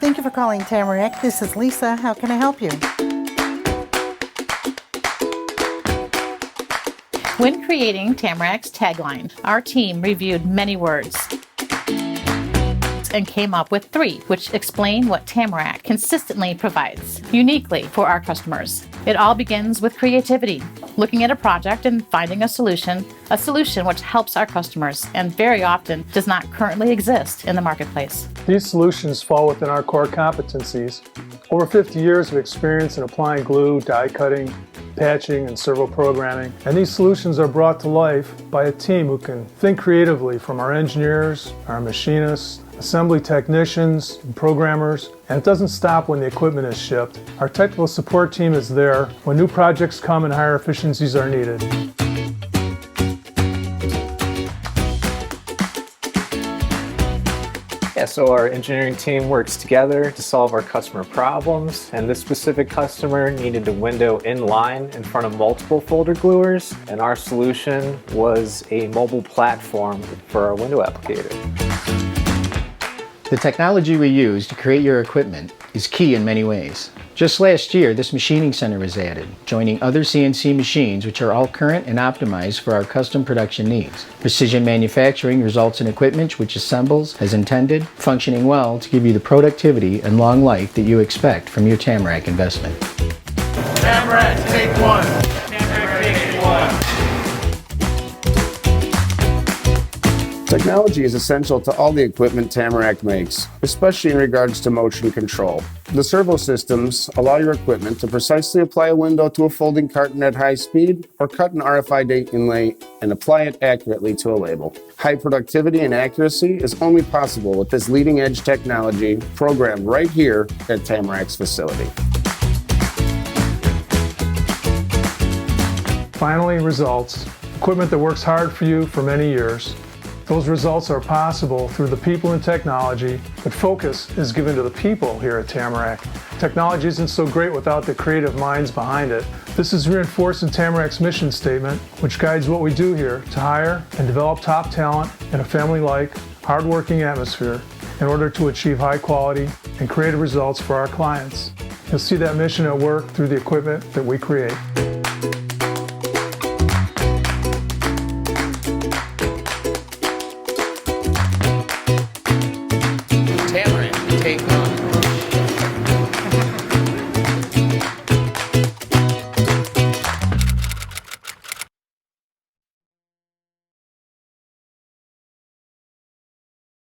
Thank you for calling Tamarack. This is Lisa. How can I help you? When creating Tamarack's tagline, our team reviewed many words and came up with 3, which explain what Tamarack consistently provides uniquely for our customers. It all begins with creativity, looking at a project and finding a solution which helps our customers and very often does not currently exist in the marketplace. These solutions fall within our core competencies. Over 50 years of experience in applying glue, die cutting, patching, and servo programming. And these solutions are brought to life by a team who can think creatively, from our engineers, our machinists, assembly technicians, and programmers. And it doesn't stop when the equipment is shipped. Our technical support team is there when new projects come and higher efficiencies are needed. So our engineering team works together to solve our customer problems, and this specific customer needed a window in line in front of multiple folder gluers, and our solution was a mobile platform for our window applicator. The technology we use to create your equipment is key in many ways. Just last year, this machining center was added, joining other CNC machines which are all current and optimized for our custom production needs. Precision manufacturing results in equipment which assembles as intended, functioning well to give you the productivity and long life that you expect from your Tamarack investment. Tamarack, take one. Tamarack, take one. Technology is essential to all the equipment Tamarack makes, especially in regards to motion control. The servo systems allow your equipment to precisely apply a window to a folding carton at high speed, or cut an RFID inlay and apply it accurately to a label. High productivity and accuracy is only possible with this leading-edge technology programmed right here at Tamarack's facility. Finally, results. Equipment that works hard for you for many years. Those results are possible through the people and technology, but focus is given to the people here at Tamarack. Technology isn't so great without the creative minds behind it. This is reinforced in Tamarack's mission statement, which guides what we do here to hire and develop top talent in a family-like, hard-working atmosphere in order to achieve high quality and creative results for our clients. You'll see that mission at work through the equipment that we create.